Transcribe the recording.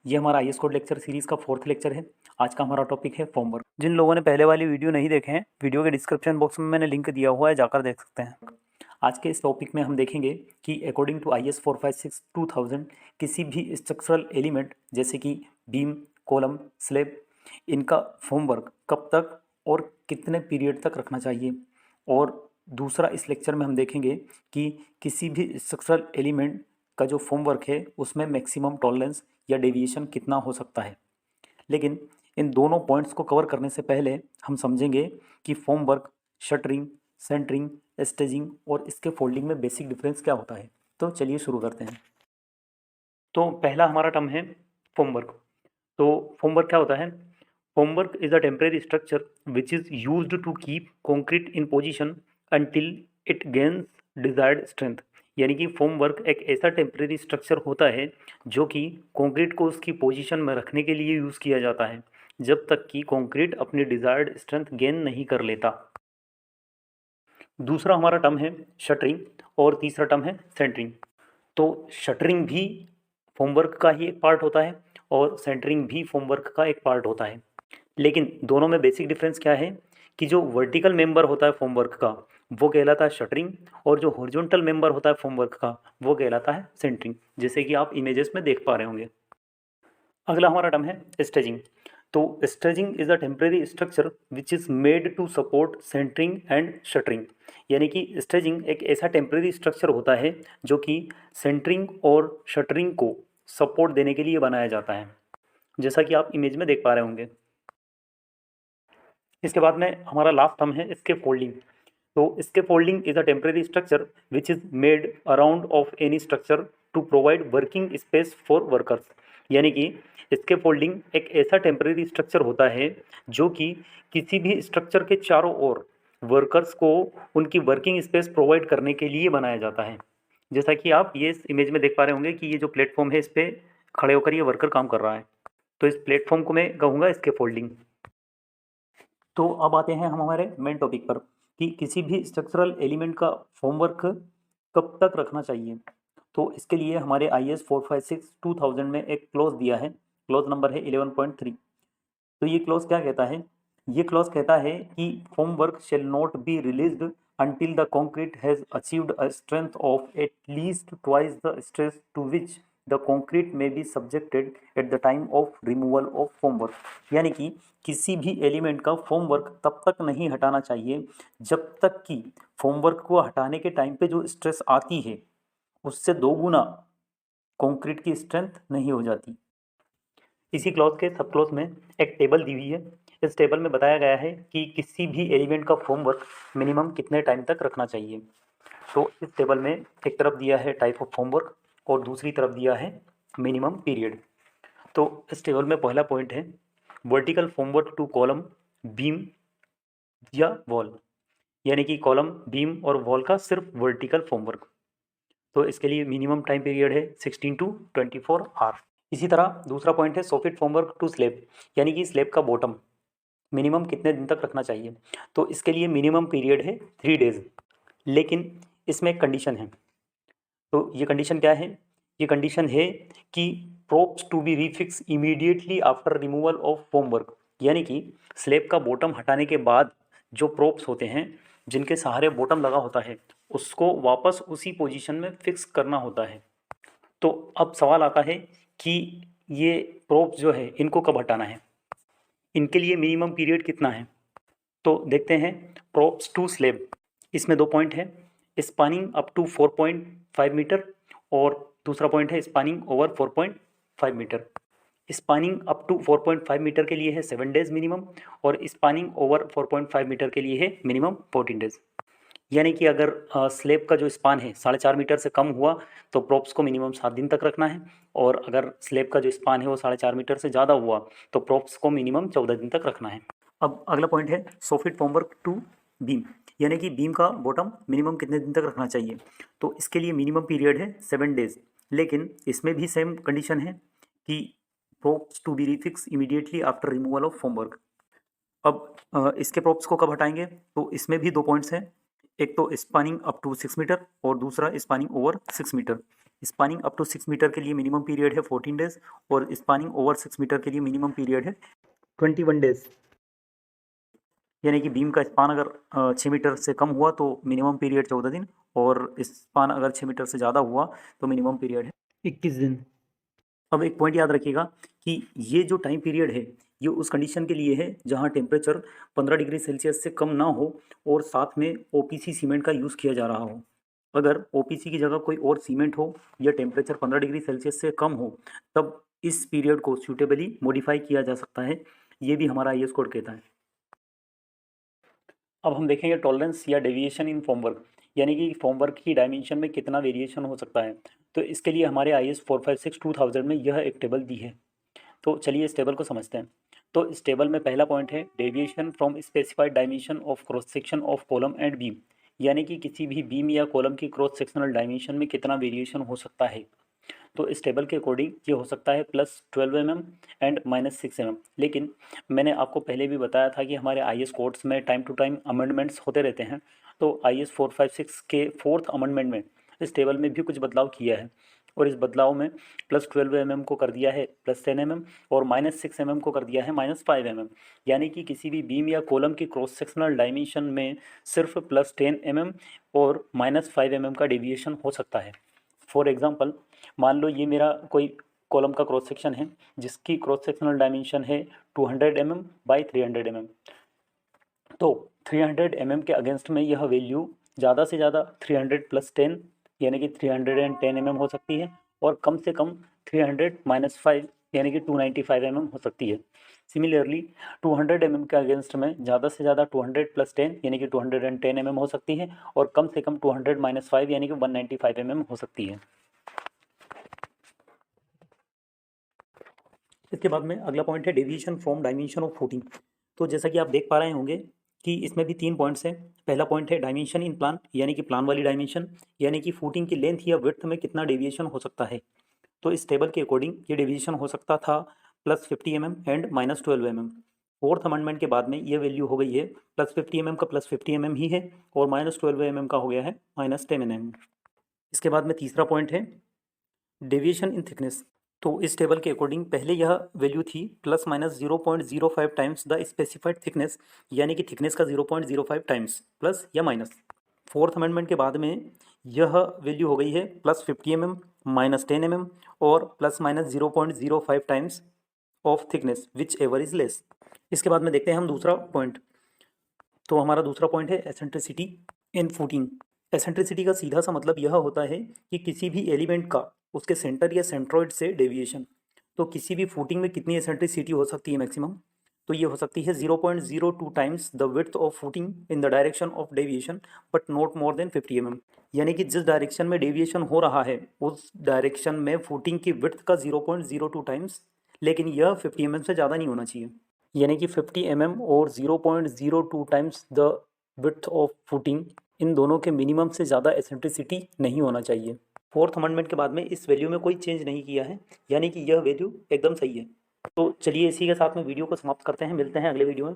ये हमारा IAS code lecture series का 4th लेक्चर है। आज का हमारा टॉपिक है फॉर्मवर्क। जिन लोगों ने पहले वाली वीडियो नहीं देखे हैं, वीडियो के डिस्क्रिप्शन बॉक्स में मैंने लिंक दिया हुआ है, जाकर देख सकते हैं। आज के इस टॉपिक में हम देखेंगे कि अकॉर्डिंग टू आईएएस 456 2000 किसी भी स्ट्रक्चरल एलिमेंट जैसे कि बीम, कॉलम, स्लैब, इनका फॉर्मवर्क कब तक और कितने पीरियड तक रखना चाहिए। और दूसरा इस लेक्चर में हम देखेंगे कि किसी भी स्ट्रक्चरल एलिमेंट का जो फॉर्मवर्क है उसमें मैक्सिमम टॉलरेंस या डेविएशन कितना हो सकता है। लेकिन इन दोनों पॉइंट्स को कवर करने से पहले हम समझेंगे कि फॉर्मवर्क, शटरिंग, सेंटरिंग, स्टेजिंग और इसके फोल्डिंग में बेसिक डिफरेंस क्या होता है। तो चलिए शुरू करते हैं। तो पहला हमारा टर्म है फॉर्मवर्क। तो फॉर्मवर्क क्या होता है? Formwork is a temporary structure which is used to keep concrete in position until it gains desired strength. यानी कि फॉर्मवर्क एक ऐसा टेम्परेरी स्ट्रक्चर होता है जो कि कंक्रीट को उसकी पोजीशन में रखने के लिए यूज़ किया जाता है जब तक कि कंक्रीट अपनी डिजायर्ड स्ट्रेंथ गेन नहीं कर लेता। दूसरा हमारा टर्म है शटरिंग और तीसरा टर्म है सेंटरिंग। तो शटरिंग भी फॉर्मवर्क का ही एक पार्ट होता है और सेंटरिंग भी फॉर्मवर्क का एक पार्ट होता है। लेकिन दोनों में बेसिक डिफरेंस क्या है कि जो वर्टिकल मेंबर होता है फॉर्मवर्क का वो कहलाता है शटरिंग और जो हॉरिजॉन्टल मेंबर होता है फॉर्मवर्क का वो कहलाता है सेंटरिंग, जैसे कि आप इमेजेस में देख पा रहे होंगे। अगला हमारा टर्म है स्टेजिंग। तो staging is a temporary structure which is made to support centering and shuttering. यानी कि स्टेजिंग एक ऐसा टेम्परेरी स्ट्रक्चर होता है जो कि सेंटरिंग और शटरिंग को सपोर्ट देने के लिए बनाया जाता है, जैसा कि आप इमेज में देख पा रहे होंगे। इसके बाद में हमारा लास्ट टर्म है इसके फोल्डिंग। तो scaffolding is a temporary structure which is made around of any structure to provide working space for workers. यानी कि इसके फोल्डिंग एक ऐसा टेम्परेरी स्ट्रक्चर होता है जो कि किसी भी स्ट्रक्चर के चारों ओर वर्कर्स को उनकी वर्किंग स्पेस प्रोवाइड करने के लिए बनाया जाता है। जैसा कि आप ये इस इमेज में देख पा रहे होंगे कि ये जो प्लेटफॉर्म है इस पर खड़े होकर ये वर्कर काम कर रहा है। तो इस प्लेटफॉर्म को मैं कहूँगा इसके फोल्डिंग। तो अब आते हैं हम हमारे मेन टॉपिक पर कि किसी भी स्ट्रक्चरल एलिमेंट का फॉर्मवर्क कब तक रखना चाहिए। तो इसके लिए हमारे IS 456 2000 में एक क्लॉज दिया है, क्लॉज नंबर है 11.3। तो ये क्लॉज क्या कहता है? ये क्लॉज कहता है कि formwork shall not be released until the concrete has achieved a strength of at least twice the stress to which the concrete may be subjected at the time of removal of formwork। यानी कि किसी भी element का formwork तब तक नहीं हटाना चाहिए जब तक कि फॉर्मवर्क को हटाने के टाइम पे जो स्ट्रेस आती है उससे 2 गुना कंक्रीट की स्ट्रेंथ नहीं हो जाती। इसी क्लॉज के सब क्लॉज में एक टेबल दी हुई है। इस टेबल में बताया गया है कि किसी भी एलिमेंट का फॉर्मवर्क मिनिमम कितने टाइम तक रखना चाहिए। तो इस टेबल में एक तरफ दिया है टाइप ऑफ फॉर्मवर्क और दूसरी तरफ दिया है मिनिमम पीरियड। तो इस टेबल में पहला पॉइंट है vertical formwork to column, beam या वॉल। यानी कि कॉलम, बीम और वॉल का सिर्फ वर्टिकल फॉर्मवर्क। तो इसके लिए मिनिमम टाइम पीरियड है 16 टू 24 आवर। इसी तरह दूसरा पॉइंट है सॉफिट फॉर्मवर्क टू स्लैब। यानी कि स्लैब का बॉटम मिनिमम कितने दिन तक रखना चाहिए। तो इसके लिए मिनिमम पीरियड है 3 डेज। लेकिन इसमें एक कंडीशन है। तो ये कंडीशन क्या है? ये कंडीशन है कि props to be refixed immediately after removal of formwork. यानी कि स्लैब का बॉटम हटाने के बाद जो प्रोप्स होते हैं जिनके सहारे बॉटम लगा होता है उसको वापस उसी पोजीशन में फिक्स करना होता है। तो अब सवाल आता है कि ये प्रोप्स जो है इनको कब हटाना है, इनके लिए मिनिमम पीरियड कितना है। तो देखते हैं प्रोप्स टू स्लैब। इसमें 2 पॉइंट है, स्पानिंग अप टू 4.5 मीटर और दूसरा पॉइंट है spanning over 4.5 metre. Spanning up to 4.5 metre के लिए है 7 डेज मिनिमम और स्पानिंग ओवर 4.5 मीटर के लिए है मिनिमम 14 डेज। यानी कि अगर स्लेब का जो स्पान है 4.5 मीटर से कम हुआ तो प्रोप्स को मिनिमम 7 दिन तक रखना है, और अगर स्लेब का जो स्पान है वो 4.5 मीटर से ज़्यादा हुआ तो प्रोप्स को मिनिमम 14 दिन तक रखना है। अब अगला पॉइंट है सॉफिट फॉर्मवर्क टू बीम। यानी कि बीम का बॉटम मिनिमम कितने दिन तक रखना चाहिए। तो इसके लिए मिनिमम पीरियड है 7 डेज। लेकिन इसमें भी सेम कंडीशन है कि props to be refix immediately after removal of formwork. अब इसके प्रोप्स को कब हटाएंगे? तो इसमें भी 2 पॉइंट्स हैं, एक तो स्पानिंग अप टू 6 मीटर और दूसरा spanning over 6 metre. Spanning up to 6 metre के लिए मिनिमम पीरियड है 14 डेज और स्पानिंग ओवर 6 मीटर के लिए मिनिमम पीरियड है 21 डेज। यानी कि बीम का स्पान अगर 6 मीटर से कम हुआ तो मिनिमम पीरियड 14 दिन और स्पान अगर 6 मीटर से ज़्यादा हुआ तो मिनिमम पीरियड है 21 दिन। अब एक पॉइंट याद रखिएगा कि ये जो टाइम पीरियड है ये उस कंडीशन के लिए है जहाँ टेम्परेचर 15 डिग्री सेल्सियस से कम ना हो और साथ में ओपीसी सीमेंट का यूज़ किया जा रहा हो। अगर ओपीसी की जगह कोई और सीमेंट हो या टेम्परेचर 15 डिग्री सेल्सियस से कम हो तब इस पीरियड को सूटेबली मॉडिफाई किया जा सकता है, ये भी हमारा आईएस कोड कहता है। अब हम देखेंगे टॉलरेंस या डेविएशन इन फॉर्मवर्क, यानी कि फॉर्मवर्क की डायमेंशन में कितना वेरिएशन हो सकता है। तो इसके लिए हमारे IS 456-2000 में यह एक टेबल दी है। तो चलिए इस टेबल को समझते हैं। तो इस टेबल में पहला पॉइंट है deviation from specified dimension of cross section of column and beam, यानी कि किसी भी बीम या कॉलम की क्रॉस सेक्शनल डायमेंशन में कितना वेरिएशन हो सकता है। तो इस टेबल के अकॉर्डिंग ये हो सकता है +12 mm एंड -6 mm। लेकिन मैंने आपको पहले भी बताया था कि हमारे IS कोड्स में टाइम टू टाइम अमेंडमेंट्स होते रहते हैं। तो IS 456 के 4th अमेंडमेंट में इस टेबल में भी कुछ बदलाव किया है और इस बदलाव में +12 mm को कर दिया है +10 mm और -6 mm को कर दिया है -5 mm। यानी कि किसी भी बीम या कॉलम की क्रॉस सेक्शनल डायमेंशन में सिर्फ +10 mm और -5 mm का डेविएशन हो सकता है। फॉर एग्जांपल मान लो ये मेरा कोई कॉलम का क्रॉस सेक्शन है जिसकी क्रॉस सेक्शनल डायमेंशन है 200 mm बाई 300 mm। तो 300 mm के अगेंस्ट में यह वैल्यू ज़्यादा से ज़्यादा 300 + 10 यानी कि 310 mm हो सकती है और कम से कम 300 - 5 यानी कि 295 mm हो सकती है। सिमिलरली 200 mm के अगेंस्ट में ज़्यादा से ज़्यादा 200 + 10 यानी कि 210 mm हो सकती है और कम से कम 200 - 5 यानी कि 195 mm हो सकती है। इसके बाद में अगला पॉइंट है deviation from dimension of footing. तो जैसा कि आप देख पा रहे होंगे कि इसमें भी 3 पॉइंट्स हैं। पहला पॉइंट है डायमेंशन इन प्लान, यानी कि प्लान वाली डायमेंशन, यानी कि फुटिंग की लेंथ या विड्थ में कितना डेविएशन हो सकता है। तो इस टेबल के अकॉर्डिंग ये डेविएशन हो सकता था +50 mm and -12 mm। 4th amendment के बाद में ये वैल्यू हो गई है +50 mm का +50 mm ही है और -12 mm का हो गया है -10 mm। इसके बाद में तीसरा पॉइंट है डेविएशन इन थिकनेस। तो इस टेबल के अकॉर्डिंग पहले यह वैल्यू थी ±0.05 टाइम्स द स्पेसिफाइड थिकनेस, यानी कि थिकनेस का 0.05 टाइम्स प्लस या माइनस। 4th अमेंडमेंट के बाद में यह वैल्यू हो गई है +50 mm -10 mm और ±0.05 times of thickness which ever is less. इसके बाद में देखते हैं हम दूसरा पॉइंट। तो हमारा दूसरा पॉइंट है एसेंट्रिसिटी इन फुटिंग। एसेंट्रिसिटी का सीधा सा मतलब यह होता है कि किसी भी एलिमेंट का उसके सेंटर या सेंट्रोइड से डेविएशन। तो किसी भी फुटिंग में कितनी एसेंट्रिसिटी हो सकती है मैक्सिमम, तो ये हो सकती है 0.02 times the width of footing in the direction of deviation but not more than 50 mm। यानी कि जिस डायरेक्शन में डेविएशन हो रहा है उस डायरेक्शन में फुटिंग की विड्थ का 0.02 टाइम्स, लेकिन यह 50 mm से ज़्यादा नहीं होना चाहिए। यानी कि 50 mm और 0.02 times the width of footing, इन दोनों के मिनिमम से ज़्यादा एसेंट्रिसिटी नहीं होना चाहिए। 4th अमेंडमेंट के बाद में इस वैल्यू में कोई चेंज नहीं किया है, यानी कि यह वैल्यू एकदम सही है। तो चलिए इसी के साथ में वीडियो को समाप्त करते हैं, मिलते हैं अगले वीडियो में।